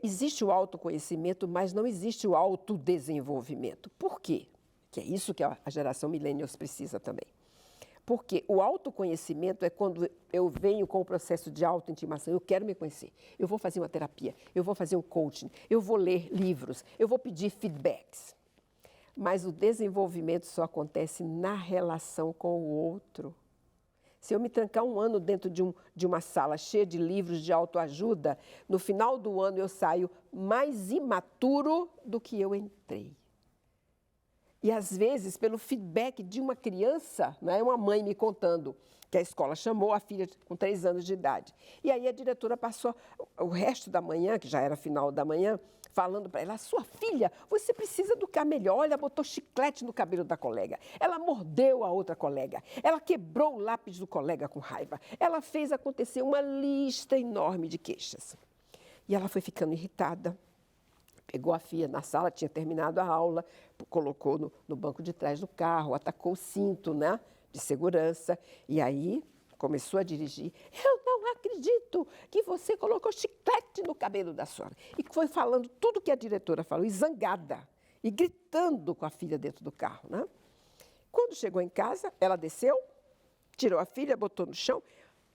existe o autoconhecimento, mas não existe o autodesenvolvimento. Por quê? Que é isso que a geração millennials precisa também. Porque o autoconhecimento é quando eu venho com o processo de autointimação, eu quero me conhecer, eu vou fazer uma terapia, eu vou fazer um coaching, eu vou ler livros, eu vou pedir feedbacks. Mas o desenvolvimento só acontece na relação com o outro. Se eu me trancar um ano dentro de uma sala cheia de livros de autoajuda, no final do ano eu saio mais imaturo do que eu entrei. E, às vezes, pelo feedback de uma criança, né, uma mãe me contando que a escola chamou a filha com 3 anos de idade. E aí a diretora passou o resto da manhã, que já era final da manhã, falando para ela, sua filha, você precisa educar melhor. Olha, botou chiclete no cabelo da colega. Ela mordeu a outra colega. Ela quebrou o lápis do colega com raiva. Ela fez acontecer uma lista enorme de queixas. E ela foi ficando irritada. Pegou a filha na sala, tinha terminado a aula, colocou no banco de trás do carro, atacou o cinto, né, de segurança, e aí começou a dirigir. Eu não acredito que você colocou chiclete no cabelo da senhora. E foi falando tudo que a diretora falou, e zangada, e gritando com a filha dentro do carro. Né? Quando chegou em casa, ela desceu, tirou a filha, botou no chão,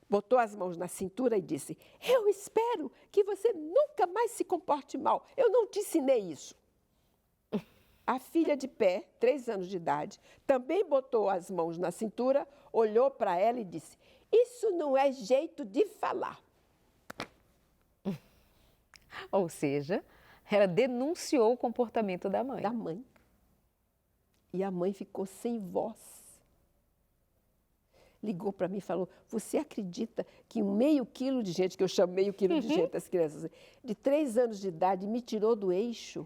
botou as mãos na cintura e disse, eu espero que você nunca mais se comporte mal. Eu não te ensinei isso. A filha de pé, 3 anos de idade, também botou as mãos na cintura, olhou para ela e disse, isso não é jeito de falar. Ou seja, ela denunciou o comportamento da mãe. Da mãe. E a mãe ficou sem voz. Ligou para mim e falou, você acredita que 1/2 quilo de gente, que eu chamo 1/2 quilo de gente, as crianças, de 3 anos de idade, me tirou do eixo?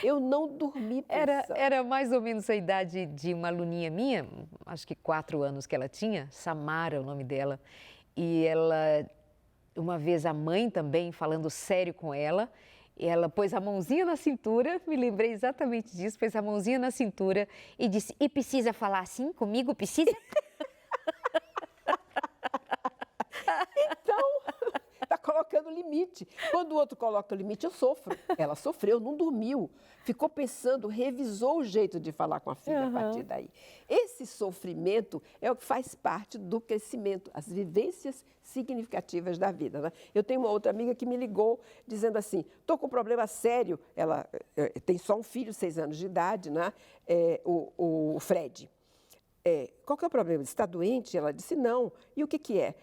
Eu não dormi pensando. Era mais ou menos a idade de uma aluninha minha, acho que 4 anos que ela tinha, Samara é o nome dela, e ela, uma vez a mãe também, falando sério com ela, ela pôs a mãozinha na cintura, me lembrei exatamente disso, pôs a mãozinha na cintura e disse, e precisa falar assim comigo, precisa? Então, está colocando limite. Quando o outro coloca o limite, eu sofro. Ela sofreu, não dormiu. Ficou pensando, revisou o jeito de falar com a filha a partir daí. Esse sofrimento é o que faz parte do crescimento, as vivências significativas da vida. Né? Eu tenho uma outra amiga que me ligou dizendo assim, estou com um problema sério. Ela tem só um filho, 6 anos de idade, né? O Fred. Qual que é o problema? Você está doente? Ela disse, não. E o que é?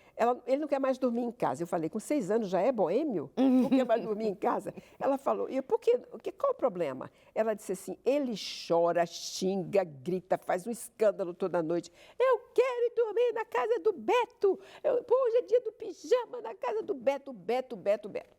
Ele não quer mais dormir em casa. Eu falei, com 6 anos já é boêmio? Não quer mais dormir em casa? Ela falou, e por quê? Qual é o problema? Ela disse assim, ele chora, xinga, grita, faz um escândalo toda noite. Eu quero ir dormir na casa do Beto. Hoje é dia do pijama na casa do Beto, Beto, Beto, Beto.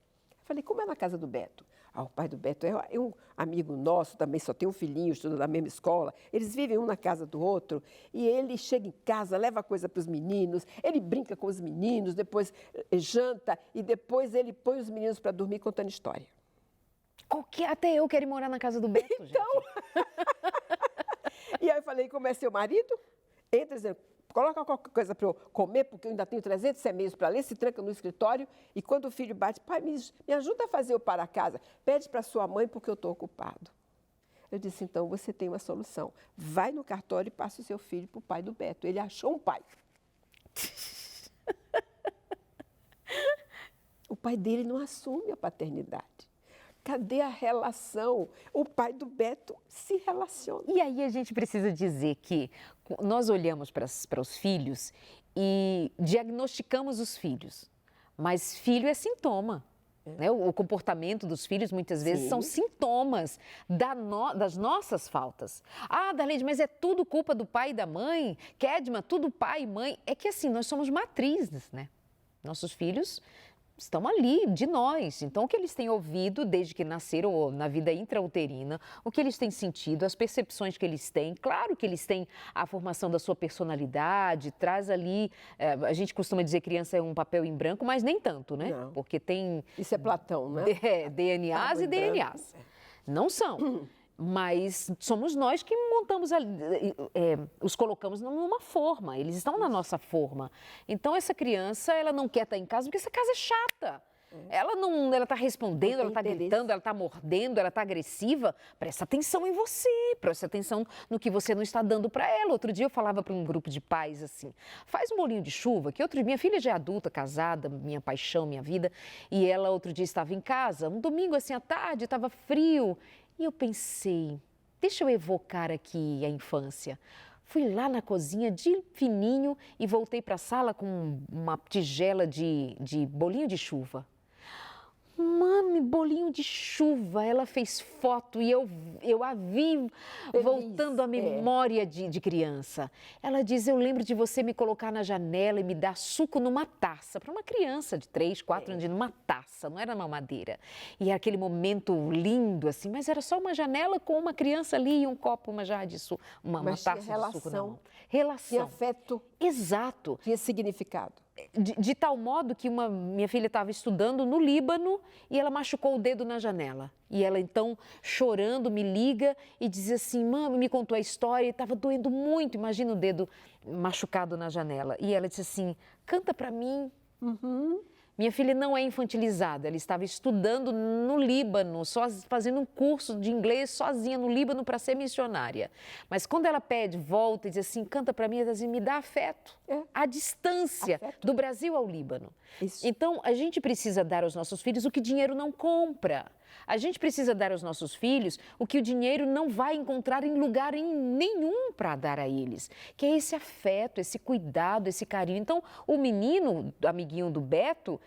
Falei, como é na casa do Beto? O pai do Beto é um amigo nosso, também só tem um filhinho, estuda na mesma escola. Eles vivem um na casa do outro e ele chega em casa, leva coisa para os meninos, ele brinca com os meninos, depois janta e depois ele põe os meninos para dormir contando história. Até eu quero ir morar na casa do Beto, então... E aí eu falei, como é seu marido? Entra dizendo, coloca qualquer coisa para eu comer, porque eu ainda tenho 300 e-mails para ler, se tranca no escritório, e quando o filho bate, pai, me ajuda a fazer o para casa, pede para sua mãe porque eu estou ocupado. Eu disse, então você tem uma solução, vai no cartório e passa o seu filho para o pai do Beto, ele achou um pai. O pai dele não assume a paternidade. Cadê a relação? O pai do Beto se relaciona. E aí a gente precisa dizer que nós olhamos para os filhos e diagnosticamos os filhos, mas filho é sintoma. Né? O comportamento dos filhos muitas vezes são sintomas das nossas faltas. Ah, Darleide, mas é tudo culpa do pai e da mãe? Kedma, tudo pai e mãe? É que assim, nós somos matrizes, né? Nossos filhos estão ali, de nós. Então, o que eles têm ouvido desde que nasceram ou na vida intrauterina, o que eles têm sentido, as percepções que eles têm. Claro que eles têm a formação da sua personalidade, traz ali... a gente costuma dizer que criança é um papel em branco, mas nem tanto, né? Não. Porque tem... Isso é Platão, né? DNAs e DNAs. Não são. Mas somos nós que montamos, os colocamos numa forma, eles estão na nossa forma. Então, essa criança, ela não quer estar em casa porque essa casa é chata. Ela está respondendo, ela está gritando, ela está mordendo, ela está agressiva. Presta atenção em você, presta atenção no que você não está dando para ela. Outro dia eu falava para um grupo de pais assim, faz um bolinho de chuva, minha filha já é adulta, casada, minha paixão, minha vida, e ela outro dia estava em casa, um domingo assim à tarde, estava frio, e eu pensei, deixa eu evocar aqui a infância. Fui lá na cozinha de fininho e voltei para a sala com uma tigela de bolinho de chuva. Mami, bolinho de chuva, ela fez foto e eu a vi voltando à memória de criança. Ela diz, eu lembro de você me colocar na janela e me dar suco numa taça, para uma criança de 3, 4 anos, numa taça, não era mamadeira. E era aquele momento lindo, assim, mas era só uma janela com uma criança ali e um copo, uma jarra de suco, uma taça de suco na mão. Relação. Tinha afeto. Exato. Tinha significado. De tal modo que minha filha estava estudando no Líbano e ela machucou o dedo na janela. E ela então, chorando, me liga e diz assim, mãe, me contou a história e estava doendo muito, imagina o dedo machucado na janela. E ela disse assim, canta para mim. Minha filha não é infantilizada, ela estava estudando no Líbano, fazendo um curso de inglês sozinha no Líbano para ser missionária. Mas quando ela pede, volta e diz assim, canta para mim, ela diz assim, me dá afeto. A distância do Brasil ao Líbano. Isso. Então, a gente precisa dar aos nossos filhos o que dinheiro não compra. A gente precisa dar aos nossos filhos o que o dinheiro não vai encontrar em lugar nenhum para dar a eles, que é esse afeto, esse cuidado, esse carinho. Então, o menino, amiguinho do Beto,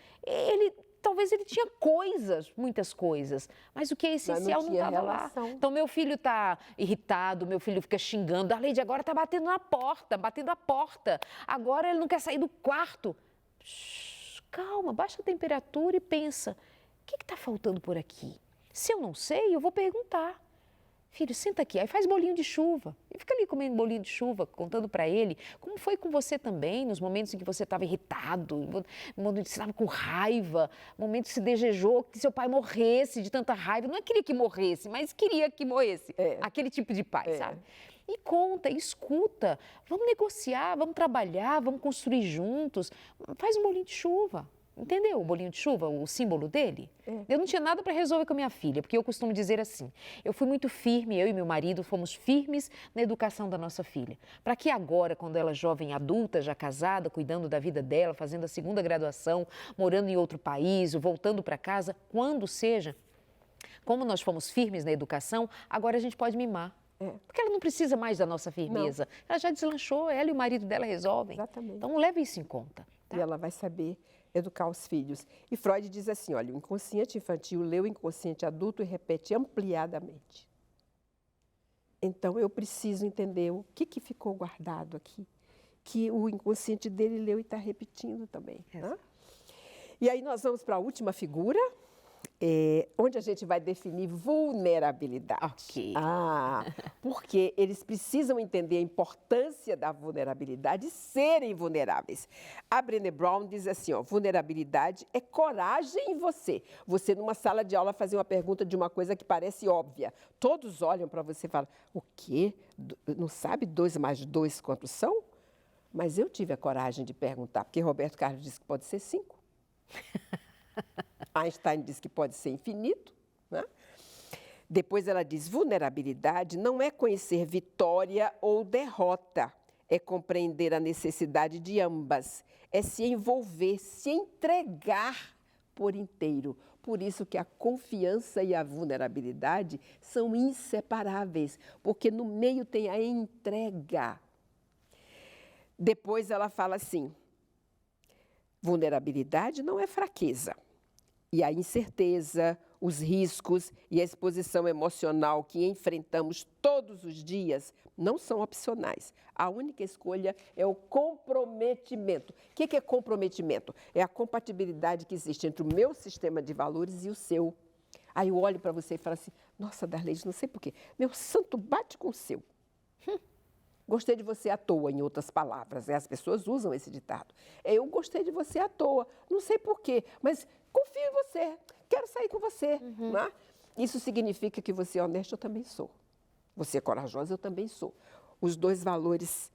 talvez ele tinha coisas, muitas coisas, mas o que é essencial não estava lá. Então, meu filho está irritado, meu filho fica xingando, a Leide agora está batendo a porta, agora ele não quer sair do quarto. Calma, baixa a temperatura e pensa, o que está faltando por aqui? Se eu não sei, eu vou perguntar. Filho, senta aqui, aí faz bolinho de chuva. E fica ali comendo bolinho de chuva, contando para ele como foi com você também, nos momentos em que você estava irritado, no momento em que você estava com raiva, momentos que você desejou que seu pai morresse de tanta raiva. Não é que queria que morresse, mas queria que morresse. Aquele tipo de pai, sabe? E conta, escuta, vamos negociar, vamos trabalhar, vamos construir juntos. Faz um bolinho de chuva. Entendeu o bolinho de chuva, o símbolo dele? Eu não tinha nada para resolver com a minha filha, porque eu costumo dizer assim, eu fui muito firme, eu e meu marido fomos firmes na educação da nossa filha. Para que agora, quando ela é jovem adulta, já casada, cuidando da vida dela, fazendo a 2ª graduação, morando em outro país, voltando para casa, quando seja, como nós fomos firmes na educação, agora a gente pode mimar. Porque ela não precisa mais da nossa firmeza. Não. Ela já deslanchou, ela e o marido dela resolvem. Exatamente. Então, leve isso em conta. Tá? E ela vai saber educar os filhos. E Freud diz assim, olha, o inconsciente infantil lê o inconsciente adulto e repete ampliadamente. Então, eu preciso entender o que ficou guardado aqui, que o inconsciente dele leu e está repetindo também. Né? E aí nós vamos para a última figura, onde a gente vai definir vulnerabilidade. Ok. Porque eles precisam entender a importância da vulnerabilidade e serem vulneráveis. A Brené Brown diz assim, ó, vulnerabilidade é coragem em você. Você, numa sala de aula, fazer uma pergunta de uma coisa que parece óbvia. Todos olham para você e falam, o quê? Não sabe 2 mais 2 quantos são? Mas eu tive a coragem de perguntar, porque Roberto Carlos disse que pode ser 5. Einstein diz que pode ser infinito, né? Depois ela diz, vulnerabilidade não é conhecer vitória ou derrota, é compreender a necessidade de ambas, é se envolver, se entregar por inteiro. Por isso que a confiança e a vulnerabilidade são inseparáveis, porque no meio tem a entrega. Depois ela fala assim, vulnerabilidade não é fraqueza. E a incerteza, os riscos e a exposição emocional que enfrentamos todos os dias não são opcionais. A única escolha é o comprometimento. O que é comprometimento? É a compatibilidade que existe entre o meu sistema de valores e o seu. Aí eu olho para você e falo assim, nossa, Darleide, não sei por quê, meu santo bate com o seu. Gostei de você à toa, em outras palavras. As pessoas usam esse ditado. Eu gostei de você à toa, não sei por quê, mas confio em você, quero sair com você. Né? Isso significa que você é honesto, eu também sou. Você é corajosa, eu também sou. Os 2 valores,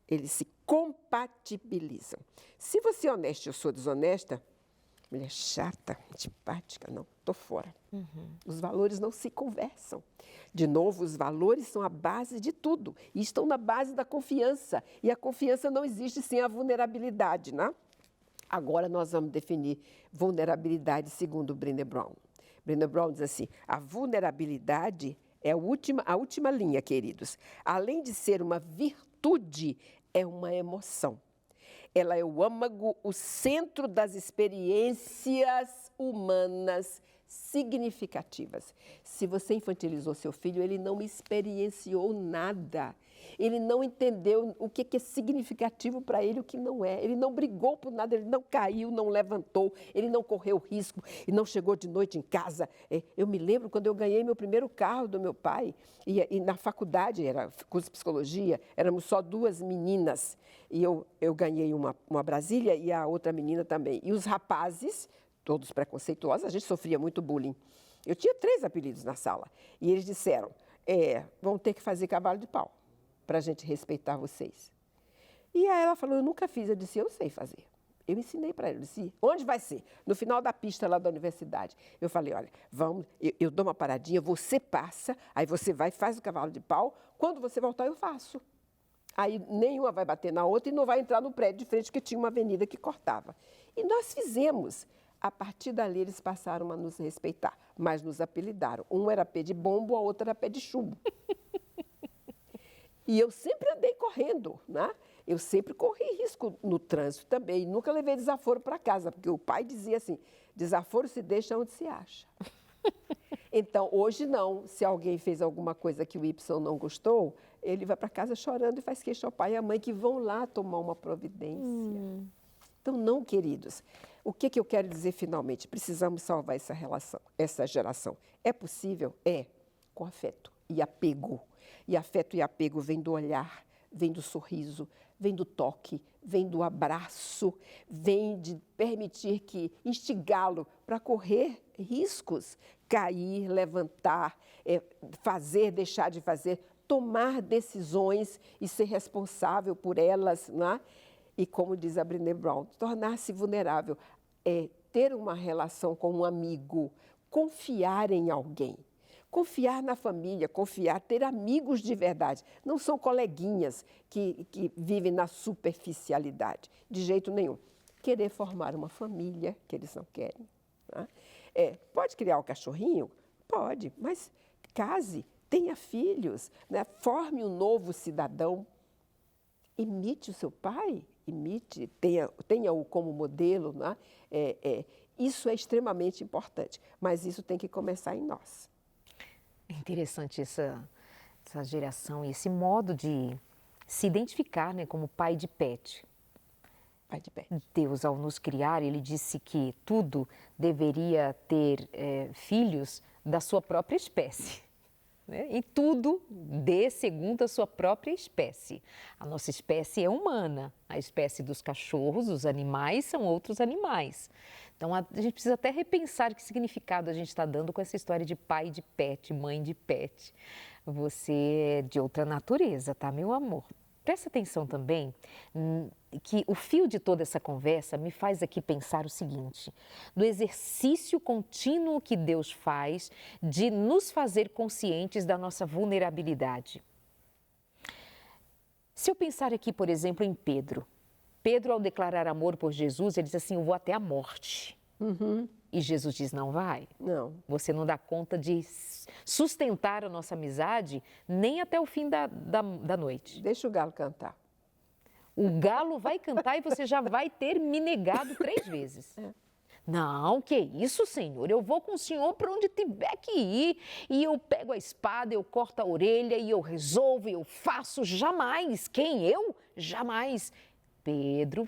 eles se compatibilizam. Se você é honesto e eu sou desonesta, mulher chata, antipática, não, estou fora. Os valores não se conversam. De novo, os valores são a base de tudo e estão na base da confiança. E a confiança não existe sem a vulnerabilidade, né? Agora nós vamos definir vulnerabilidade segundo Brené Brown. Brené Brown diz assim, a vulnerabilidade é a última linha, queridos. Além de ser uma virtude, é uma emoção. Ela é o âmago, o centro das experiências humanas significativas. Se você infantilizou seu filho, ele não experienciou nada. Ele não entendeu o que é significativo para ele e o que não é. Ele não brigou por nada, ele não caiu, não levantou, ele não correu risco e não chegou de noite em casa. Eu me lembro quando eu ganhei meu primeiro carro do meu pai e na faculdade, era curso de psicologia, éramos só 2 meninas. E eu ganhei uma Brasília e a outra menina também. E os rapazes, todos preconceituosos, a gente sofria muito bullying. Eu tinha 3 apelidos na sala. E eles disseram, vão ter que fazer cavalo de pau para a gente respeitar vocês. E aí ela falou, eu nunca fiz. Eu disse, eu sei fazer. Eu ensinei para ela. Eu disse, onde vai ser? No final da pista lá da universidade. Eu falei, olha, vamos, eu dou uma paradinha, você passa, aí você vai, faz o cavalo de pau. Quando você voltar, eu faço. Aí nenhuma vai bater na outra e não vai entrar no prédio de frente, que tinha uma avenida que cortava. E nós fizemos. A partir dali, eles passaram a nos respeitar, mas nos apelidaram. Um era pé de bombo, a outra era pé de chumbo. E eu sempre andei correndo, né? Eu sempre corri risco no trânsito também. Nunca levei desaforo para casa, porque o pai dizia assim, desaforo se deixa onde se acha. Então, hoje não. Se alguém fez alguma coisa que o Y não gostou, ele vai para casa chorando e faz queixa ao pai e à mãe que vão lá tomar uma providência. Então, não, queridos. O que eu quero dizer finalmente? Precisamos salvar essa relação, essa geração. É possível? É, com afeto e apego. E afeto e apego vem do olhar, vem do sorriso, vem do toque, vem do abraço, vem de permitir que, instigá-lo para correr riscos, cair, levantar, fazer, deixar de fazer, tomar decisões e ser responsável por elas, né? E como diz a Brené Brown, tornar-se vulnerável é ter uma relação com um amigo, confiar em alguém. Confiar na família, confiar, ter amigos de verdade. Não são coleguinhas que vivem na superficialidade, de jeito nenhum. Querer formar uma família, que eles não querem. Né? Pode criar um cachorrinho? Pode, mas case, tenha filhos, né? Forme um novo cidadão. Imite o seu pai, imite, tenha-o como modelo. Né? Isso é extremamente importante, mas isso tem que começar em nós. É interessante essa geração e esse modo de se identificar, né, como pai de pet. Pai de pé. Deus, ao nos criar, ele disse que tudo deveria ter filhos da sua própria espécie. Né? E tudo dê segundo a sua própria espécie. A nossa espécie é humana, a espécie dos cachorros, dos animais, são outros animais. Então, a gente precisa até repensar que significado a gente está dando com essa história de pai de pet, mãe de pet. Você é de outra natureza, tá, meu amor? Presta atenção também que o fio de toda essa conversa me faz aqui pensar o seguinte: do exercício contínuo que Deus faz de nos fazer conscientes da nossa vulnerabilidade. Se eu pensar aqui, por exemplo, em Pedro. Pedro, ao declarar amor por Jesus, ele diz assim, eu vou até a morte. E Jesus diz, não vai. Não. Você não dá conta de sustentar a nossa amizade nem até o fim da noite. Deixa o galo cantar. O galo vai cantar e você já vai ter me negado 3 vezes. Não, que isso, Senhor? Eu vou com o Senhor para onde tiver que ir. E eu pego a espada, eu corto a orelha e eu resolvo, eu faço. Jamais. Quem? Eu? Jamais. Pedro,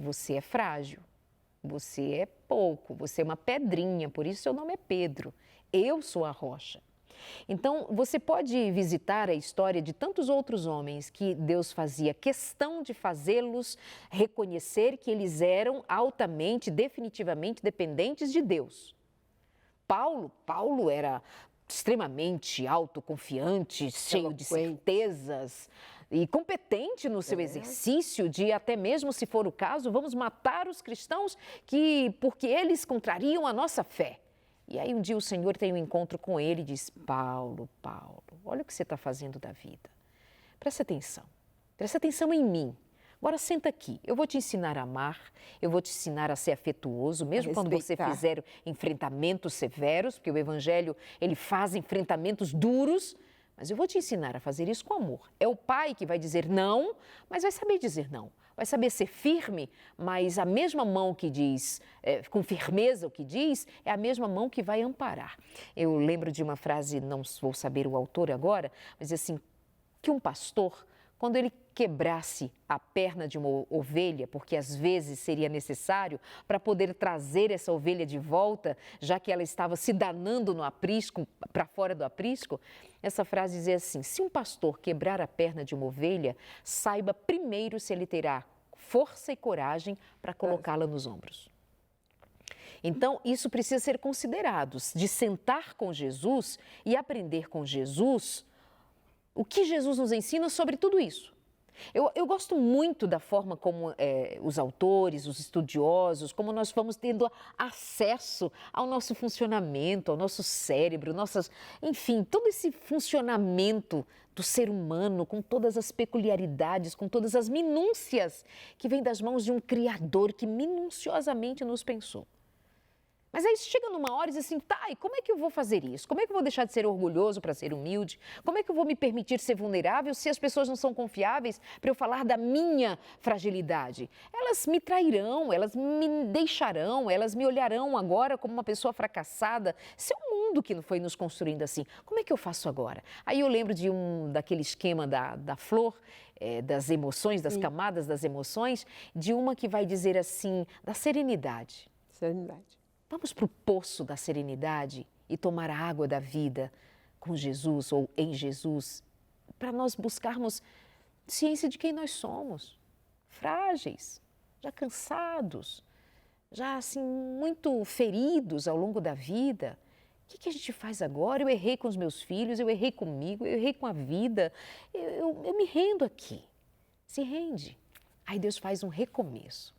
você é frágil. Você é pouco, você é uma pedrinha, por isso seu nome é Pedro. Eu sou a rocha. Então, você pode visitar a história de tantos outros homens que Deus fazia questão de fazê-los reconhecer que eles eram altamente, definitivamente dependentes de Deus. Paulo era extremamente autoconfiante, cheio de certezas e competente no seu exercício de, até mesmo se for o caso, vamos matar os cristãos porque eles contrariam a nossa fé. E aí um dia o Senhor tem um encontro com ele e diz, Paulo, olha o que você está fazendo da vida. Presta atenção em mim. Agora senta aqui, eu vou te ensinar a amar, eu vou te ensinar a ser afetuoso, mesmo quando você fizer enfrentamentos severos, porque o Evangelho, ele faz enfrentamentos duros, mas eu vou te ensinar a fazer isso com amor. É o pai que vai dizer não, mas vai saber dizer não. Vai saber ser firme, mas a mesma mão que diz, com firmeza o que diz, é a mesma mão que vai amparar. Eu lembro de uma frase, não vou saber o autor agora, mas assim, que um pastor, quando ele quebrasse a perna de uma ovelha, porque às vezes seria necessário para poder trazer essa ovelha de volta, já que ela estava se danando no aprisco, para fora do aprisco, essa frase dizia assim, se um pastor quebrar a perna de uma ovelha, saiba primeiro se ele terá força e coragem para colocá-la nos ombros. Então, isso precisa ser considerado, de sentar com Jesus e aprender com Jesus o que Jesus nos ensina sobre tudo isso. Eu gosto muito da forma como os autores, os estudiosos, como nós vamos tendo acesso ao nosso funcionamento, ao nosso cérebro, enfim, todo esse funcionamento do ser humano, com todas as peculiaridades, com todas as minúcias que vêm das mãos de um Criador que minuciosamente nos pensou. Mas aí chega numa hora e diz assim, tá, e como é que eu vou fazer isso? Como é que eu vou deixar de ser orgulhoso para ser humilde? Como é que eu vou me permitir ser vulnerável se as pessoas não são confiáveis para eu falar da minha fragilidade? Elas me trairão, elas me deixarão, elas me olharão agora como uma pessoa fracassada. Esse é o mundo que foi nos construindo assim. Como é que eu faço agora? Aí eu lembro daquele esquema da flor, das emoções, das camadas das emoções, de uma que vai dizer assim, da serenidade. Serenidade. Vamos para o poço da serenidade e tomar a água da vida com Jesus ou em Jesus, para nós buscarmos ciência de quem nós somos, frágeis, já cansados, já assim muito feridos ao longo da vida. O que a gente faz agora? Eu errei com os meus filhos, eu errei comigo, eu errei com a vida, eu me rendo aqui. Se rende. Aí Deus faz um recomeço.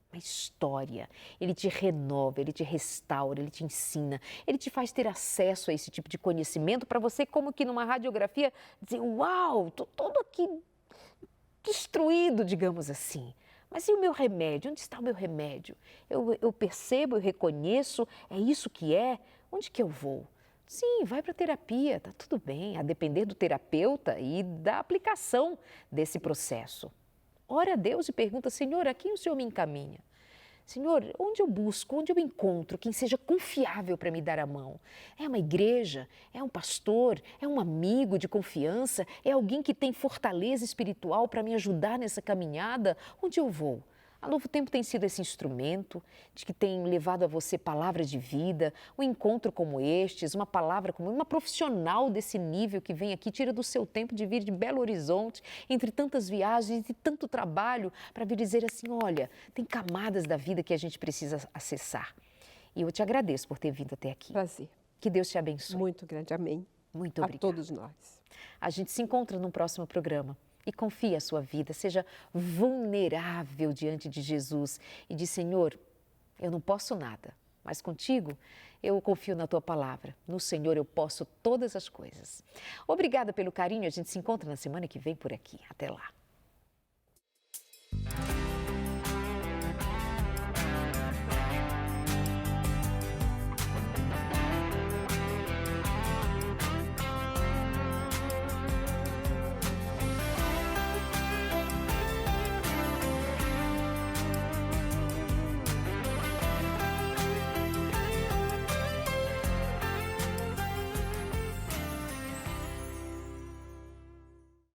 Uma história, ele te renova, ele te restaura, ele te ensina, ele te faz ter acesso a esse tipo de conhecimento para você, como que numa radiografia, dizer, uau, estou todo aqui destruído, digamos assim. Mas e o meu remédio? Onde está o meu remédio? Eu percebo, eu reconheço, é isso que é? Onde que eu vou? Sim, vai para a terapia, está tudo bem, a depender do terapeuta e da aplicação desse processo. Ora a Deus e pergunta, Senhor, a quem o Senhor me encaminha? Senhor, onde eu busco, onde eu encontro quem seja confiável para me dar a mão? É uma igreja? É um pastor? É um amigo de confiança? É alguém que tem fortaleza espiritual para me ajudar nessa caminhada? Onde eu vou? A Novo Tempo tem sido esse instrumento de que tem levado a você palavras de vida, um encontro como estes, uma palavra como uma profissional desse nível que vem aqui, tira do seu tempo de vir de Belo Horizonte, entre tantas viagens e tanto trabalho, para vir dizer assim, olha, tem camadas da vida que a gente precisa acessar. E eu te agradeço por ter vindo até aqui. Prazer. Que Deus te abençoe. Muito grande. Amém. Muito A obrigada. todos nós. A gente se encontra no próximo programa. E confie a sua vida, seja vulnerável diante de Jesus e diz, Senhor, eu não posso nada, mas contigo eu confio na tua palavra. No Senhor eu posso todas as coisas. Obrigada pelo carinho, a gente se encontra na semana que vem por aqui. Até lá.